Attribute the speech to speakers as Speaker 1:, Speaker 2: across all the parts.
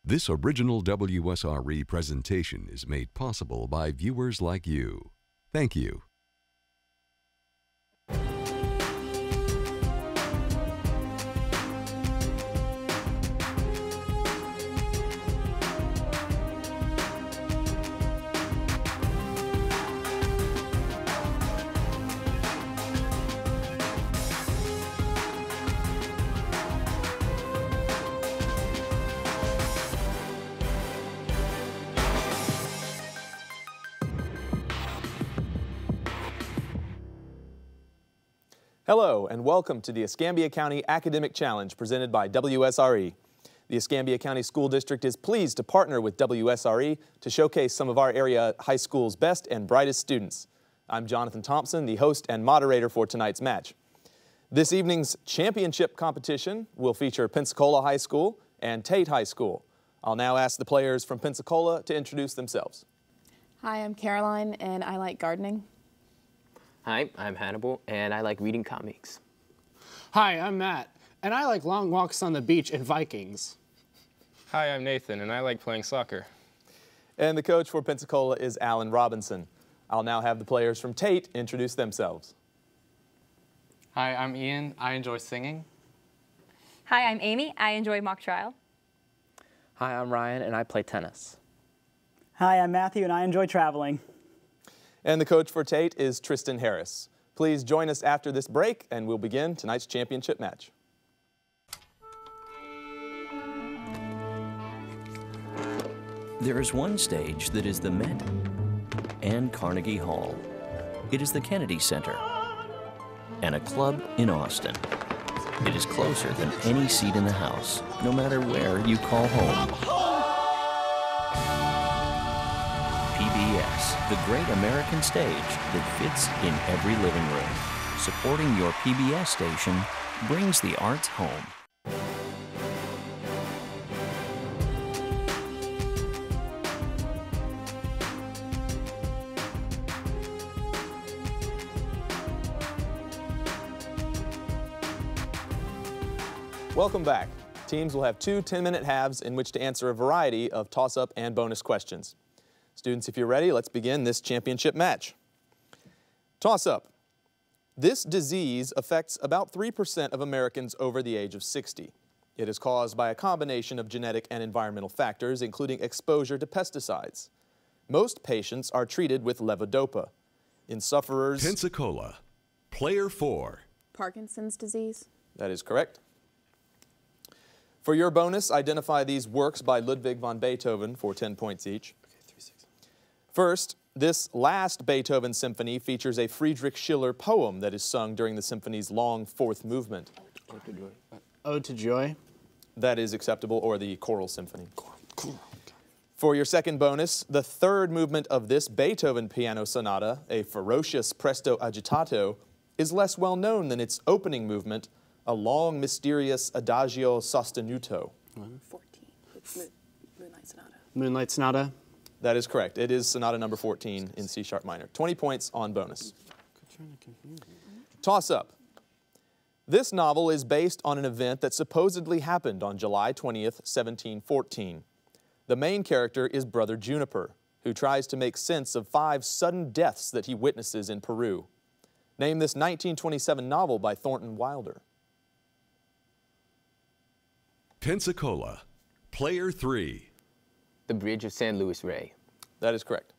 Speaker 1: This original WSRE presentation is made possible by viewers like you. Thank you.
Speaker 2: Hello and welcome to the Escambia County Academic Challenge presented by WSRE. The Escambia County School District is pleased to partner with WSRE to showcase some of our area high school's best and brightest students. I'm Jonathan Thompson, the host and moderator for tonight's match. This evening's championship competition will feature Pensacola High School and Tate High School. I'll now ask the players from Pensacola to introduce themselves.
Speaker 3: Hi, I'm Caroline and I like gardening.
Speaker 4: Hi, I'm Hannibal, and I like reading comics.
Speaker 5: Hi, I'm Matt, and I like long walks on the beach and Vikings.
Speaker 6: Hi, I'm Nathan, and I like playing soccer.
Speaker 2: And the coach for Pensacola is Alan Robinson. I'll now have the players from Tate introduce themselves.
Speaker 7: Hi, I'm Ian. I enjoy singing.
Speaker 8: Hi, I'm Amy. I enjoy mock trial.
Speaker 9: Hi, I'm Ryan, and I play tennis.
Speaker 10: Hi, I'm Matthew, and I enjoy traveling.
Speaker 2: And the coach for Tate is Tristan Harris. Please join us after this break, and we'll begin tonight's championship match.
Speaker 11: There is one stage that is the Met and Carnegie Hall. It is the Kennedy Center and a club in Austin. It is closer than any seat in the house, no matter where you call home. PBS, the great American stage that fits in every living room. Supporting your PBS station brings the arts home.
Speaker 2: Welcome back. Teams will have two 10-minute halves in which to answer a variety of toss-up and bonus questions. Students, if you're ready, let's begin this championship match. Toss-up. This disease affects about 3% of Americans over the age of 60. It is caused by a combination of genetic and environmental factors, including exposure to pesticides. Most patients are treated with levodopa. In sufferers...
Speaker 1: Pensacola. Player 4.
Speaker 3: Parkinson's disease.
Speaker 2: That is correct. For your bonus, identify these works by Ludwig van Beethoven for 10 points each. First, this last Beethoven symphony features a Friedrich Schiller poem that is sung during the symphony's long fourth movement.
Speaker 5: Ode to Joy. Ode to Joy.
Speaker 2: That is acceptable, or the choral symphony. Cool. For your second bonus, the third movement of this Beethoven piano sonata, a ferocious presto agitato, is less well known than its opening movement, a long, mysterious adagio sostenuto.
Speaker 3: 14. Moonlight Sonata.
Speaker 5: Moonlight Sonata.
Speaker 2: That is correct. It is Sonata number 14 in C-sharp minor. 20 points on bonus. Toss-up. This novel is based on an event that supposedly happened on July 20th, 1714. The main character is Brother Juniper, who tries to make sense of 5 sudden deaths that he witnesses in Peru. Name this 1927 novel by Thornton Wilder.
Speaker 1: Pensacola. Player 3.
Speaker 4: The Bridge of San Luis Rey.
Speaker 2: That is correct.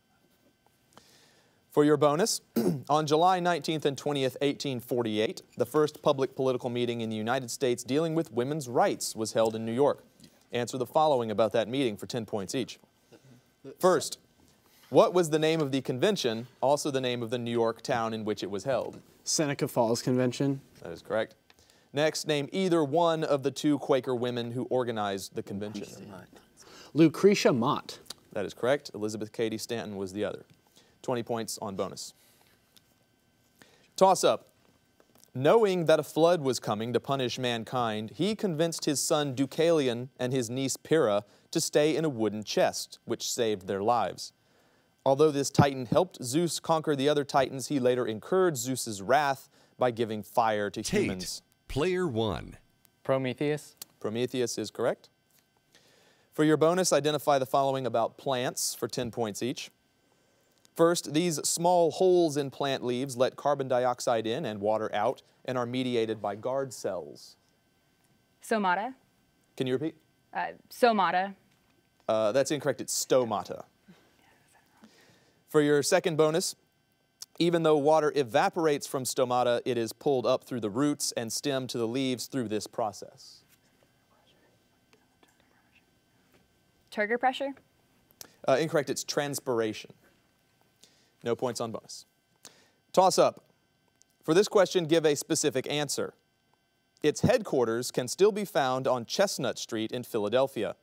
Speaker 2: For your bonus, on July 19th and 20th, 1848, the first public political meeting in the United States dealing with women's rights was held in New York. Answer the following about that meeting for 10 points each. First, what was the name of the convention, also the name of the New York town in which it was held?
Speaker 5: Seneca Falls Convention.
Speaker 2: That is correct. Next, name either one of the 2 Quaker women who organized the convention.
Speaker 5: Lucretia Mott.
Speaker 2: That is correct. Elizabeth Cady Stanton was the other. 20 points on bonus. Toss-up. Knowing that a flood was coming to punish mankind, he convinced his son Deucalion and his niece Pyrrha to stay in a wooden chest, which saved their lives. Although this titan helped Zeus conquer the other titans, he later incurred Zeus's wrath by giving fire to humans.
Speaker 1: Player 1.
Speaker 7: Prometheus.
Speaker 2: Prometheus is correct. For your bonus, identify the following about plants for 10 points each. First, these small holes in plant leaves let carbon dioxide in and water out and are mediated by guard cells.
Speaker 8: Somata.
Speaker 2: Can you repeat?
Speaker 8: Somata.
Speaker 2: That's incorrect. It's stomata. For your second bonus, even though water evaporates from stomata, it is pulled up through the roots and stem to the leaves through this process.
Speaker 8: Turgor pressure.
Speaker 2: Incorrect. It's transpiration. No points on bonus. Toss up. For this question, give a specific answer. Its headquarters can still be found on Chestnut Street in Philadelphia.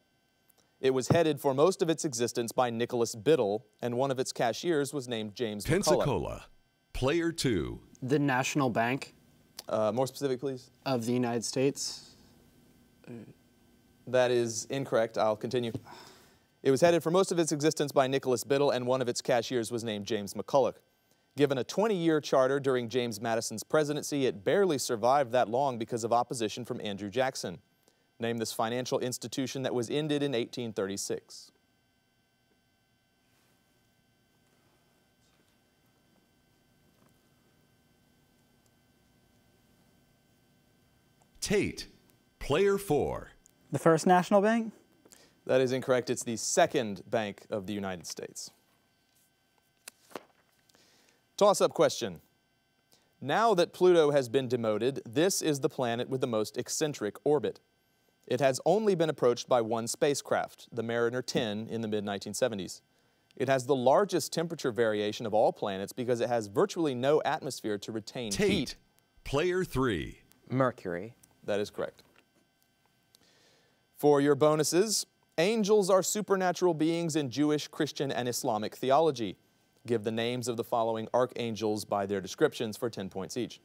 Speaker 2: It was headed for most of its existence by Nicholas Biddle, and one of its cashiers was named James McCulloch.
Speaker 1: Pensacola, player 2.
Speaker 5: The National Bank
Speaker 2: More specific, please.
Speaker 5: of the United States.
Speaker 2: That is incorrect. I'll continue. It was headed for most of its existence by Nicholas Biddle, and one of its cashiers was named James McCulloch. Given a 20-year charter during James Madison's presidency, it barely survived that long because of opposition from Andrew Jackson. Name this financial institution that was ended in 1836.
Speaker 1: Tate, player 4.
Speaker 10: The First National Bank?
Speaker 2: That is incorrect. It's the second bank of the United States. Toss-up question. Now that Pluto has been demoted, this is the planet with the most eccentric orbit. It has only been approached by one spacecraft, the Mariner 10, in the mid-1970s. It has the largest temperature variation of all planets because it has virtually no atmosphere to retain
Speaker 1: Tate,
Speaker 2: heat.
Speaker 1: player 3.
Speaker 9: Mercury.
Speaker 2: That is correct. For your bonuses, angels are supernatural beings in Jewish, Christian, and Islamic theology. Give the names of the following archangels by their descriptions for 10 points each.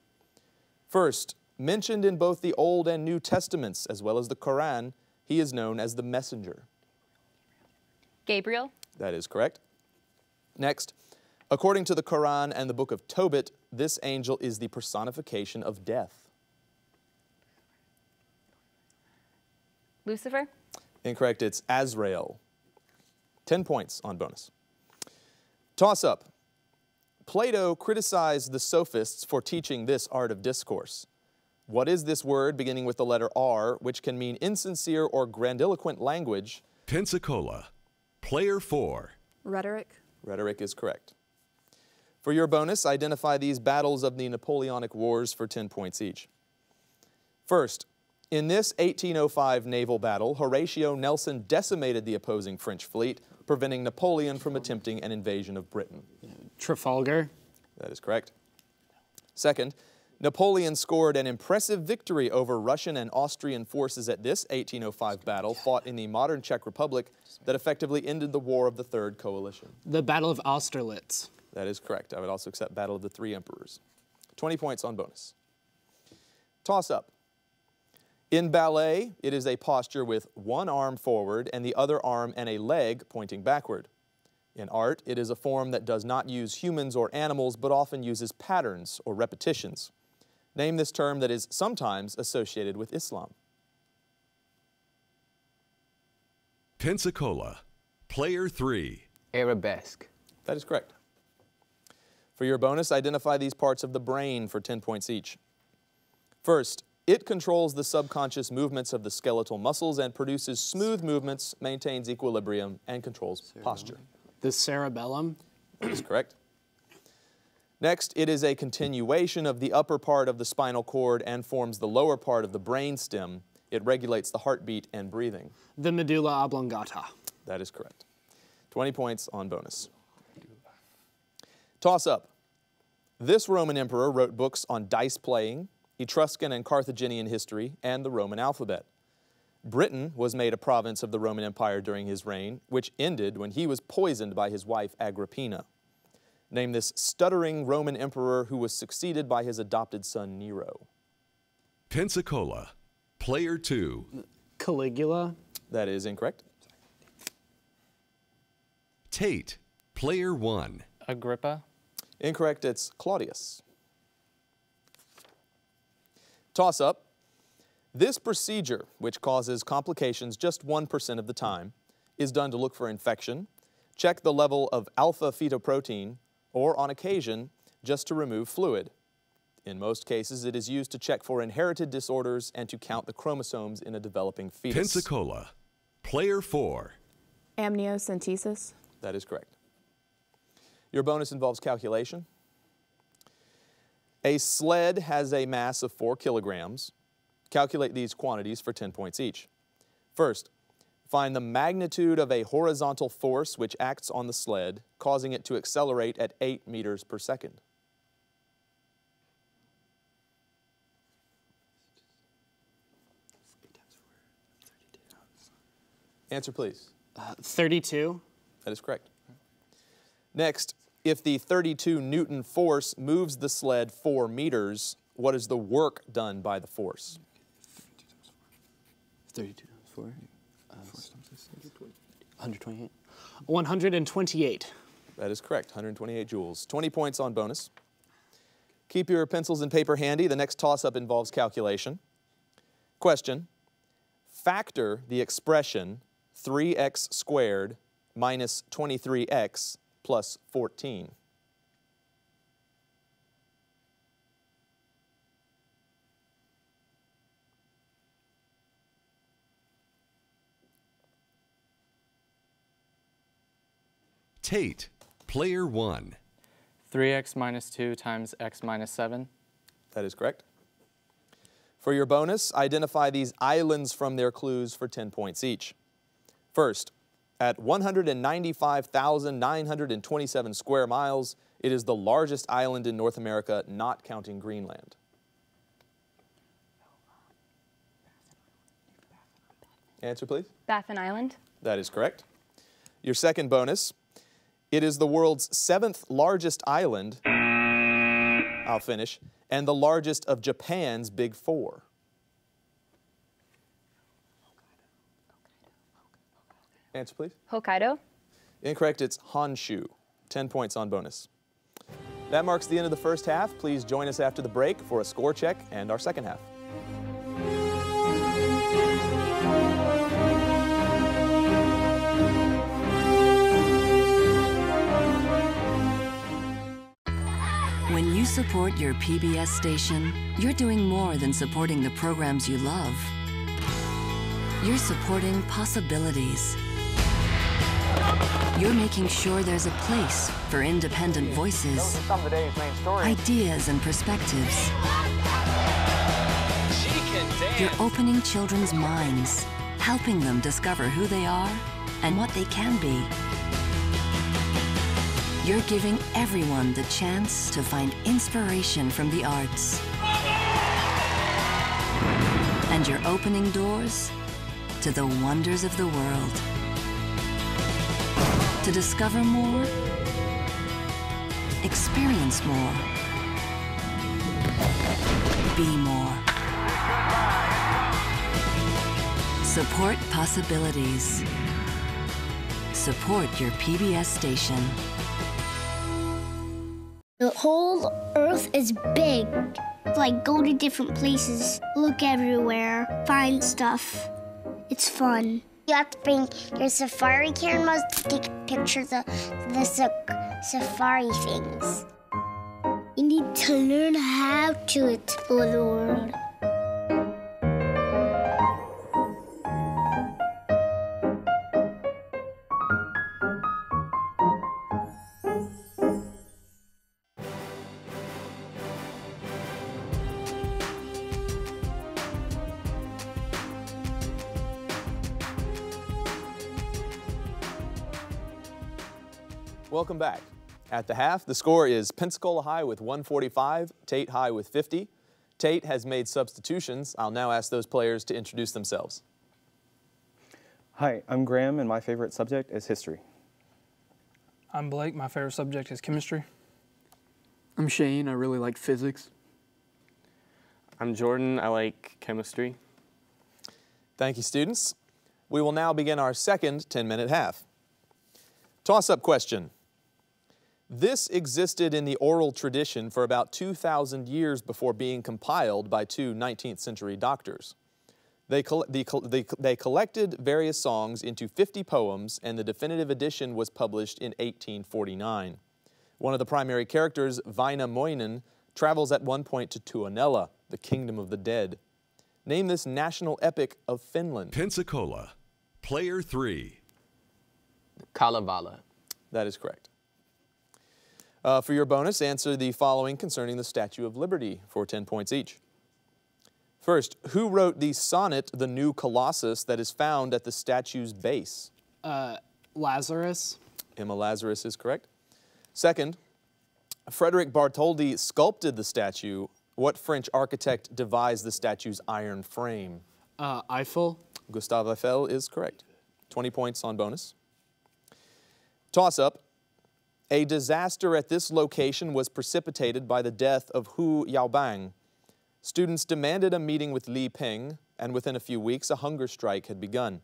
Speaker 2: First, mentioned in both the Old and New Testaments, as well as the Quran, he is known as the messenger.
Speaker 8: Gabriel.
Speaker 2: That is correct. Next, according to the Quran and the book of Tobit, this angel is the personification of death.
Speaker 8: Lucifer.
Speaker 2: Incorrect, it's Azrael. 10 points on bonus. Toss up. Plato criticized the sophists for teaching this art of discourse. What is this word beginning with the letter R, which can mean insincere or grandiloquent language?
Speaker 1: Pensacola, player 4.
Speaker 3: Rhetoric.
Speaker 2: Rhetoric is correct. For your bonus, identify these battles of the Napoleonic Wars for 10 points each. First, in this 1805 naval battle, Horatio Nelson decimated the opposing French fleet, preventing Napoleon from attempting an invasion of Britain.
Speaker 5: Trafalgar.
Speaker 2: That is correct. Second, Napoleon scored an impressive victory over Russian and Austrian forces at this 1805 battle fought in the modern Czech Republic that effectively ended the War of the Third Coalition.
Speaker 5: The Battle of Austerlitz.
Speaker 2: That is correct. I would also accept Battle of the Three Emperors. 20 points on bonus. Toss up. In ballet, it is a posture with one arm forward and the other arm and a leg pointing backward. In art, it is a form that does not use humans or animals, but often uses patterns or repetitions. Name this term that is sometimes associated with Islam.
Speaker 1: Pensacola, player 3.
Speaker 4: Arabesque.
Speaker 2: That is correct. For your bonus, identify these parts of the brain for 10 points each. First, it controls the subconscious movements of the skeletal muscles and produces smooth movements, maintains equilibrium, and controls posture.
Speaker 5: The cerebellum.
Speaker 2: That is correct. Next, it is a continuation of the upper part of the spinal cord and forms the lower part of the brain stem. It regulates the heartbeat and breathing.
Speaker 5: The medulla oblongata.
Speaker 2: That is correct. 20 points on bonus. Toss up. This Roman emperor wrote books on dice playing, Etruscan and Carthaginian history, and the Roman alphabet. Britain was made a province of the Roman Empire during his reign, which ended when he was poisoned by his wife Agrippina. Name this stuttering Roman emperor who was succeeded by his adopted son Nero.
Speaker 1: Pensacola, player 2.
Speaker 5: Caligula.
Speaker 2: That is incorrect.
Speaker 1: Tate, player 1.
Speaker 7: Agrippa.
Speaker 2: Incorrect, it's Claudius. Toss up. This procedure, which causes complications just 1% of the time, is done to look for infection, check the level of alpha-fetoprotein, or on occasion, just to remove fluid. In most cases, it is used to check for inherited disorders and to count the chromosomes in a developing fetus.
Speaker 1: Pensacola. Player 4.
Speaker 3: Amniocentesis.
Speaker 2: That is correct. Your bonus involves calculation. A sled has a mass of 4 kilograms. Calculate these quantities for 10 points each. First, find the magnitude of a horizontal force which acts on the sled, causing it to accelerate at 8 meters per second. Answer, please.
Speaker 5: 32.
Speaker 2: That is correct. Next, if the 32 Newton force moves the sled 4 meters, what is the work done by the force?
Speaker 9: 32 times 4. 128.
Speaker 5: 128.
Speaker 2: That is correct, 128 joules. 20 points on bonus. Keep your pencils and paper handy. The next toss-up involves calculation. Question, factor the expression 3x squared minus 23x plus 14.
Speaker 1: Tate, player 1.
Speaker 7: 3x minus 2 times x minus 7.
Speaker 2: That is correct. For your bonus, identify these islands from their clues for 10 points each. First, at 195,927 square miles, it is the largest island in North America, not counting Greenland. Answer, please.
Speaker 8: Baffin Island.
Speaker 2: That is correct. Your second bonus, it is the world's 7th largest island, I'll finish, and the largest of Japan's Big Four. Answer, please.
Speaker 8: Hokkaido.
Speaker 2: Incorrect, it's Honshu. 10 points on bonus. That marks the end of the first half. Please join us after the break for a score check and our second half.
Speaker 12: When you support your PBS station, you're doing more than supporting the programs you love. You're supporting possibilities. You're making sure there's a place for independent voices, ideas, and perspectives. You're opening children's minds, helping them discover who they are and what they can be. You're giving everyone the chance to find inspiration from the arts. And you're opening doors to the wonders of the world. To discover more, experience more, be more. Support possibilities. Support your PBS station.
Speaker 13: The whole Earth is big. Like, go to different places, look everywhere, find stuff. It's fun. You have to bring your safari cameras to take pictures of the safari things. You need to learn how to explore the world.
Speaker 2: Welcome back. At the half, the score is Pensacola High with 145, Tate High with 50. Tate has made substitutions. I'll now ask those players to introduce themselves.
Speaker 14: Hi, I'm Graham, and my favorite subject is history.
Speaker 15: I'm Blake. My favorite subject is chemistry.
Speaker 16: I'm Shane. I really like physics.
Speaker 4: I'm Jordan. I like chemistry.
Speaker 2: Thank you, students. We will now begin our second 10-minute half. Toss-up question. This existed in the oral tradition for about 2,000 years before being compiled by two 19th century doctors. They collected various songs into 50 poems, and the definitive edition was published in 1849. One of the primary characters, Väinämöinen, travels at one point to Tuonela, the kingdom of the dead. Name this national epic of Finland.
Speaker 1: Pensacola. Player 3.
Speaker 4: Kalevala.
Speaker 2: That is correct. For your bonus, answer the following concerning the Statue of Liberty for 10 points each. First, who wrote the sonnet, The New Colossus, that is found at the statue's base?
Speaker 5: Lazarus.
Speaker 2: Emma Lazarus is correct. Second, Frederick Bartholdi sculpted the statue. What French architect devised the statue's iron frame?
Speaker 5: Eiffel.
Speaker 2: Gustave Eiffel is correct. 20 points on bonus. Toss-up. A disaster at this location was precipitated by the death of Hu Yaobang. Students demanded a meeting with Li Peng, and within a few weeks, a hunger strike had begun.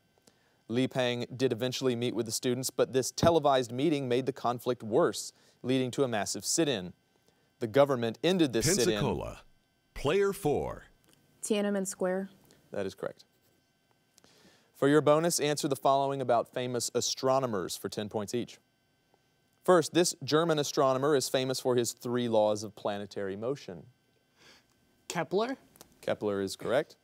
Speaker 2: Li Peng did eventually meet with the students, but this televised meeting made the conflict worse, leading to a massive sit-in. The government ended this sit-in.
Speaker 1: Pensacola. Player 4.
Speaker 3: Tiananmen Square.
Speaker 2: That is correct. For your bonus, answer the following about famous astronomers for 10 points each. First, this German astronomer is famous for his 3 laws of planetary motion.
Speaker 5: Kepler.
Speaker 2: Kepler is correct.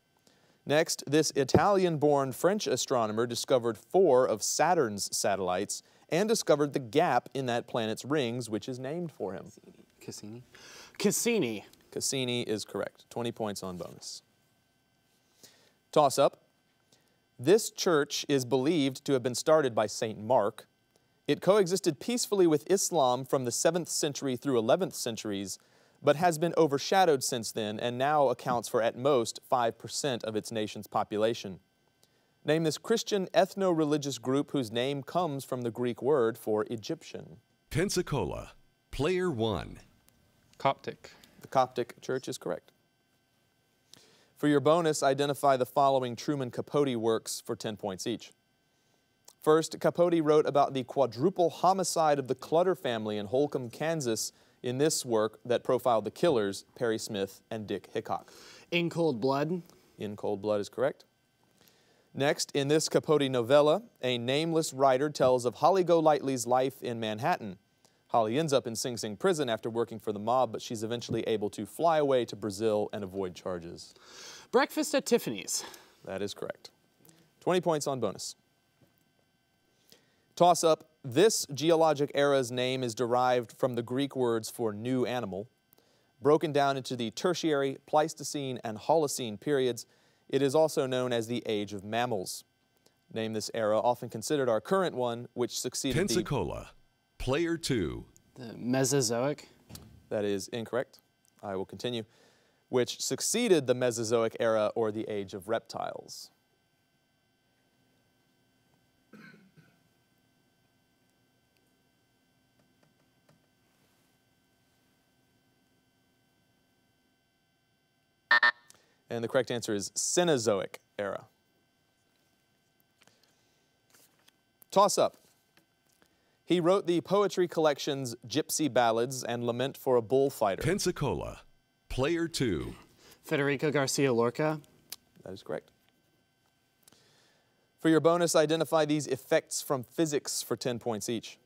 Speaker 2: Next, this Italian-born French astronomer discovered 4 of Saturn's satellites and discovered the gap in that planet's rings, which is named for him.
Speaker 5: Cassini. Cassini.
Speaker 2: Cassini is correct. 20 points on bonus. Toss-up. This church is believed to have been started by St. Mark. It coexisted peacefully with Islam from the 7th century through 11th centuries, but has been overshadowed since then and now accounts for at most 5% of its nation's population. Name this Christian ethno-religious group whose name comes from the Greek word for Egyptian.
Speaker 1: Pensacola. Player 1.
Speaker 6: Coptic.
Speaker 2: The Coptic Church is correct. For your bonus, identify the following Truman Capote works for 10 points each. First, Capote wrote about the quadruple homicide of the Clutter family in Holcomb, Kansas, in this work that profiled the killers, Perry Smith and Dick Hickok.
Speaker 5: In Cold Blood.
Speaker 2: In Cold Blood is correct. Next, in this Capote novella, a nameless writer tells of Holly Golightly's life in Manhattan. Holly ends up in Sing Sing prison after working for the mob, but she's eventually able to fly away to Brazil and avoid charges.
Speaker 5: Breakfast at Tiffany's.
Speaker 2: That is correct. 20 points on bonus. Toss up. This geologic era's name is derived from the Greek words for new animal. Broken down into the Tertiary, Pleistocene, and Holocene periods, it is also known as the Age of Mammals. Name this era, often considered our current one, which succeeded
Speaker 1: Pensacola. Player 2.
Speaker 5: The Mesozoic.
Speaker 2: That is incorrect. I will continue. Which succeeded the Mesozoic era or the Age of Reptiles. And the correct answer is Cenozoic era. Toss up. He wrote the poetry collections Gypsy Ballads and Lament for a Bullfighter.
Speaker 1: Pensacola. Player 2.
Speaker 5: Federico Garcia Lorca.
Speaker 2: That is correct. For your bonus, identify these effects from physics for 10 points each.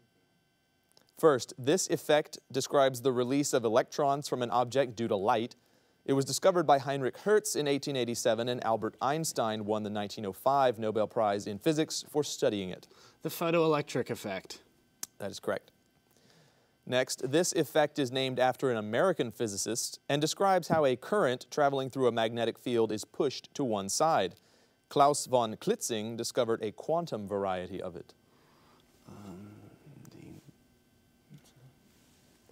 Speaker 2: First, this effect describes the release of electrons from an object due to light. It was discovered by Heinrich Hertz in 1887, and Albert Einstein won the 1905 Nobel Prize in Physics for studying it.
Speaker 5: The photoelectric effect.
Speaker 2: That is correct. Next, this effect is named after an American physicist and describes how a current traveling through a magnetic field is pushed to one side. Klaus von Klitzing discovered a quantum variety of it.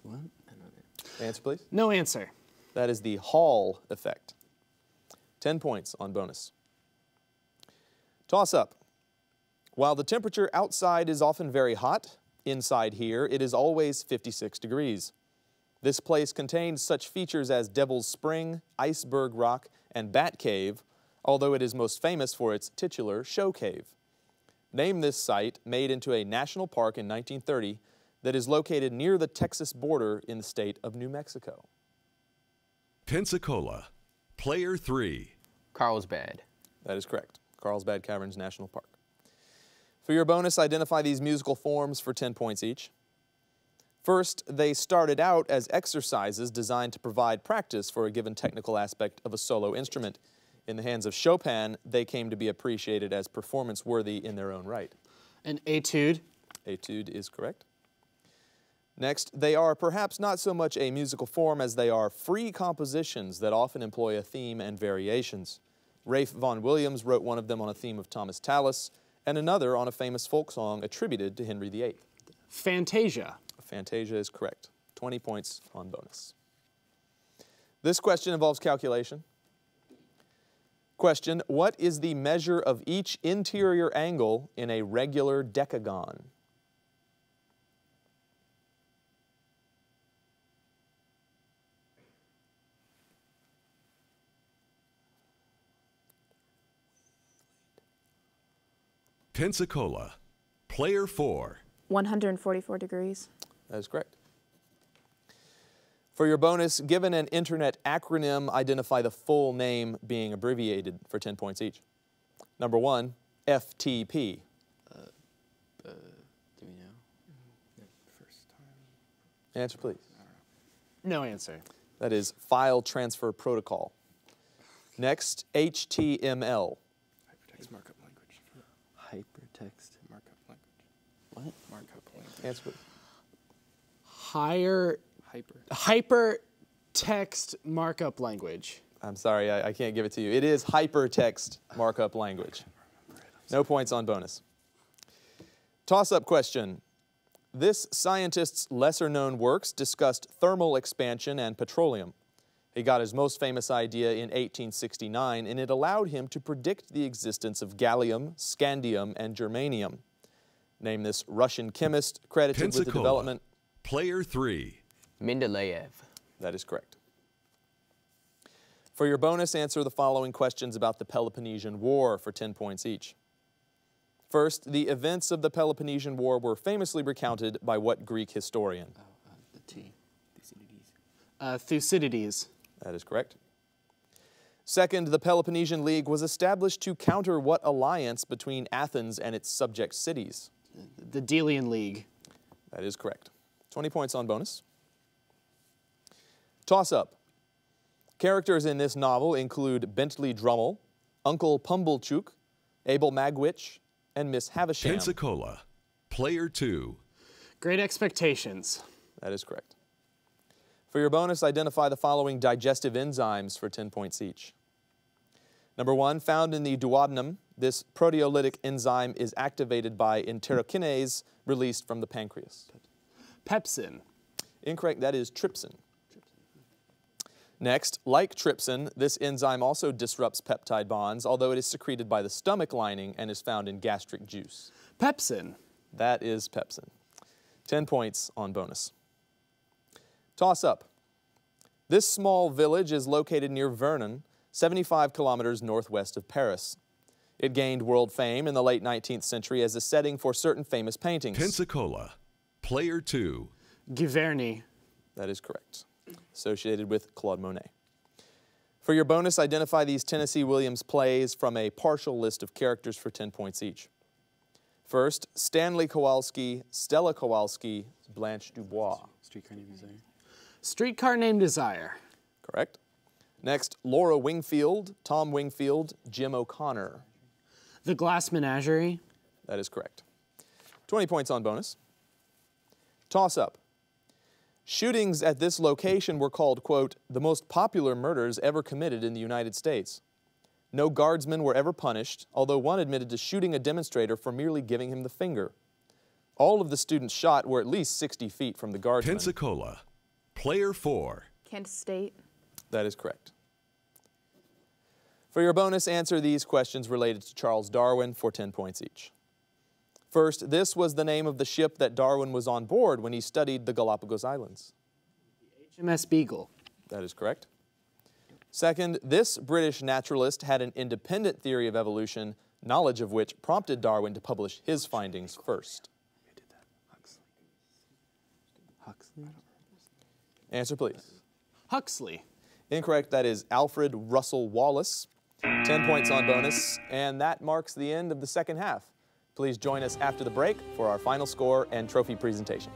Speaker 5: What?
Speaker 2: Answer, please.
Speaker 5: No answer.
Speaker 2: That is the Hall effect. 10 points on bonus. Toss up. While the temperature outside is often very hot, inside here it is always 56 degrees. This place contains such features as Devil's Spring, Iceberg Rock, and Bat Cave, although it is most famous for its titular Show Cave. Name this site, made into a national park in 1930, that is located near the Texas border in the state of New Mexico.
Speaker 1: Pensacola. Player 3.
Speaker 4: Carlsbad.
Speaker 2: That is correct. Carlsbad Caverns National Park. For your bonus, identify these musical forms for 10 points each. First, they started out as exercises designed to provide practice for a given technical aspect of a solo instrument. In the hands of Chopin, they came to be appreciated as performance-worthy in their own right.
Speaker 5: An etude.
Speaker 2: Etude is correct. Next, they are perhaps not so much a musical form as they are free compositions that often employ a theme and variations. Ralph Vaughan Williams wrote one of them on a theme of Thomas Tallis, and another on a famous folk song attributed to Henry VIII.
Speaker 5: Fantasia.
Speaker 2: Fantasia is correct. 20 points on bonus. This question involves calculation. Question, what is the measure of each interior angle in a regular decagon?
Speaker 1: Pensacola, player 4.
Speaker 3: 144 degrees.
Speaker 2: That is correct. For your bonus, given an internet acronym, identify the full name being abbreviated for 10 points each. Number 1, FTP.
Speaker 4: Do we know?
Speaker 6: First time.
Speaker 2: Answer, please.
Speaker 5: No answer.
Speaker 2: That is File Transfer Protocol. Next, HTML.
Speaker 6: Hypertext markup language.
Speaker 9: Hypertext
Speaker 6: Markup language.
Speaker 9: What?
Speaker 6: Markup language.
Speaker 2: Answer, please.
Speaker 5: Hypertext markup language.
Speaker 2: I'm sorry, I can't give it to you. It is hypertext markup language. No points on bonus. Toss-up question. This scientist's lesser-known works discussed thermal expansion and petroleum. He got his most famous idea in 1869, and it allowed him to predict the existence of gallium, scandium, and germanium. Name this Russian chemist credited with the development.
Speaker 1: Player 3.
Speaker 4: Mendeleev.
Speaker 2: That is correct. For your bonus, answer the following questions about the Peloponnesian War for 10 points each. First, the events of the Peloponnesian War were famously recounted by what Greek historian?
Speaker 5: Thucydides.
Speaker 2: That is correct. Second, the Peloponnesian League was established to counter what alliance between Athens and its subject cities?
Speaker 5: The Delian League.
Speaker 2: That is correct. 20 points on bonus. Toss-up. Characters in this novel include Bentley Drummle, Uncle Pumblechook, Abel Magwitch, and Miss Havisham.
Speaker 1: Pensacola, player 2.
Speaker 5: Great Expectations.
Speaker 2: That is correct. For your bonus, identify the following digestive enzymes for 10 points each. Number 1, found in the duodenum, this proteolytic enzyme is activated by enterokinase released from the pancreas.
Speaker 5: Pepsin.
Speaker 2: Incorrect, that is trypsin. Next, like trypsin, this enzyme also disrupts peptide bonds, although it is secreted by the stomach lining and is found in gastric juice.
Speaker 5: Pepsin.
Speaker 2: That is pepsin. 10 points on bonus. Toss up. This small village is located near Vernon, 75 kilometers northwest of Paris. It gained world fame in the late 19th century as a setting for certain famous paintings.
Speaker 1: Pensacola, player 2.
Speaker 5: Giverny.
Speaker 2: That is correct. Associated with Claude Monet. For your bonus, identify these Tennessee Williams plays from a partial list of characters for 10 points each. First, Stanley Kowalski, Stella Kowalski, Blanche Dubois.
Speaker 5: Streetcar Named Desire. Streetcar Named Desire.
Speaker 2: Correct. Next, Laura Wingfield, Tom Wingfield, Jim O'Connor.
Speaker 5: The Glass Menagerie.
Speaker 2: That is correct. 20 points on bonus. Toss up. Shootings at this location were called, quote, the most popular murders ever committed in the United States. No guardsmen were ever punished, although one admitted to shooting a demonstrator for merely giving him the finger. All of the students shot were at least 60 feet from the guardsmen.
Speaker 1: Pensacola, player 4.
Speaker 3: Kent State.
Speaker 2: That is correct. For your bonus, answer these questions related to Charles Darwin for 10 points each. First, this was the name of the ship that Darwin was on board when he studied the Galapagos Islands.
Speaker 5: HMS Beagle.
Speaker 2: That is correct. Second, this British naturalist had an independent theory of evolution, knowledge of which prompted Darwin to publish his findings first.
Speaker 9: Huxley?
Speaker 2: Answer, please.
Speaker 5: Huxley.
Speaker 2: Incorrect. That is Alfred Russel Wallace. 10 points on bonus, and that marks the end of the second half. Please join us after the break for our final score and trophy presentation.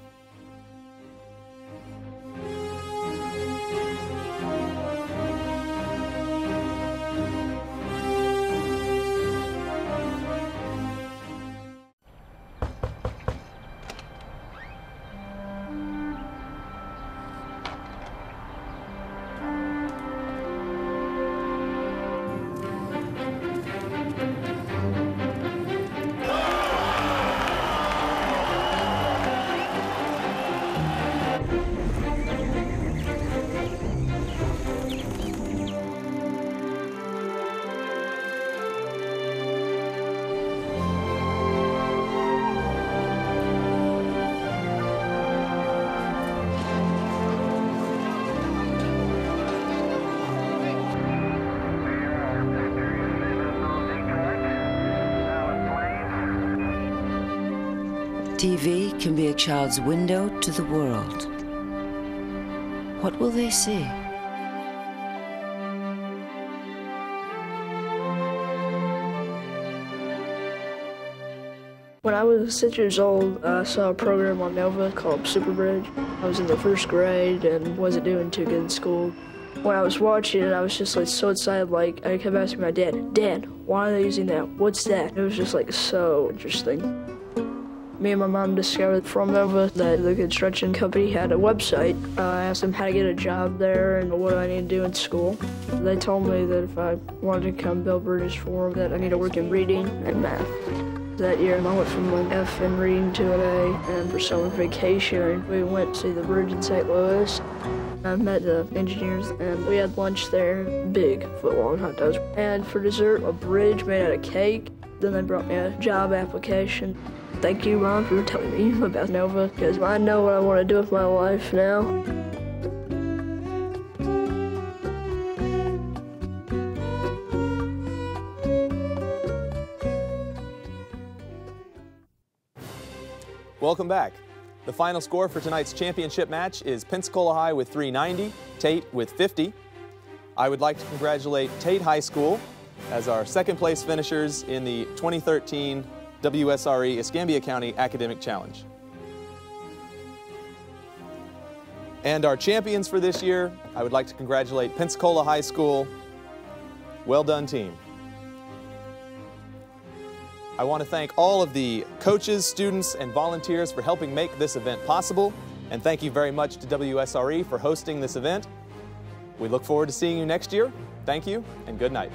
Speaker 17: TV can be a child's window to the world. What will they see?
Speaker 18: When I was 6 years old, I saw a program on Nova called Super Bridge. I was in the first grade and wasn't doing too good in school. When I was watching it, I was just like so excited. Like I kept asking my dad, "Dad, why are they using that? What's that?" It was just like so interesting. Me and my mom discovered from Nova that the construction company had a website. I asked them how to get a job there and what I need to do in school. They told me that if I wanted to come build bridges for them, that I need to work in reading and math. That year, I went from an F in reading to an A, and for summer vacation, we went to see the bridge in St. Louis. I met the engineers, and we had lunch there, big foot-long hot dogs. And for dessert, a bridge made out of cake. Then they brought me a job application. Thank you, Mom, for telling me about Nova, because I know what I want to do with my life now.
Speaker 2: Welcome back. The final score for tonight's championship match is Pensacola High with 390, Tate with 50. I would like to congratulate Tate High School as our second place finishers in the 2013 WSRE Escambia County Academic Challenge. And our champions for this year, I would like to congratulate Pensacola High School. Well done, team. I want to thank all of the coaches, students, and volunteers for helping make this event possible. And thank you very much to WSRE for hosting this event. We look forward to seeing you next year. Thank you, and good night.